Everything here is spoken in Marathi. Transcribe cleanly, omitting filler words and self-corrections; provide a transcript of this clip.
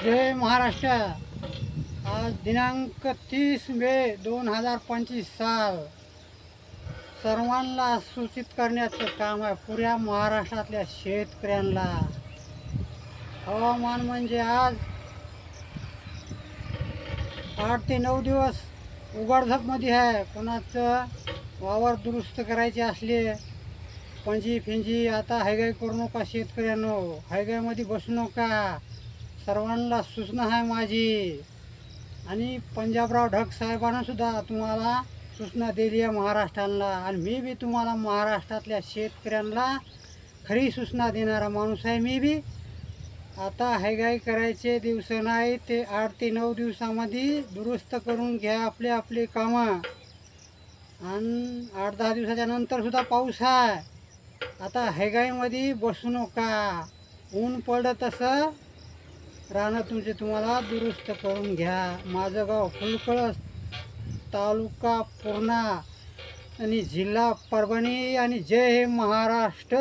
जय महाराष्ट्र। आज दिनांक 30 मे 2025 साल सर्वांना सूचित करण्याचं काम आहे पुऱ्या महाराष्ट्रातल्या शेतकऱ्यांना। हवामान म्हणजे आज 8 ते 9 दिवस उघडझापमध्ये आहे। कोणाचं वावर दुरुस्त करायचे असले पंजी फिंजी आता हायगाई करू नका शेतकऱ्यांनो, हायगाईमध्ये बसू नका। सर्वांना सूचना आहे माझी। आणि पंजाबराव ढग साहेबांना सुद्धा तुम्हाला सूचना दिली आहे महाराष्ट्राला। आणि मी बी तुम्हाला महाराष्ट्रातल्या शेतकऱ्यांना खरी सूचना देणारा माणूस आहे मी बी। आता हायगाई करायचे दिवस नाही, ते 8 ते 9 दिवसामध्ये दुरुस्त करून घ्या आपले आपले कामं। आणि 8-10 दिवसाच्या नंतर सुद्धा पाऊस आहे। आता हायगाईमध्ये बसू नका, ऊन पडलं तसं रानं तुमचे तुम्हाला दुरुस्त करून घ्या। माझं गाव फुलकळस, तालुका पूर्णा आणि जिल्हा परभणी। आणि जय महाराष्ट्र।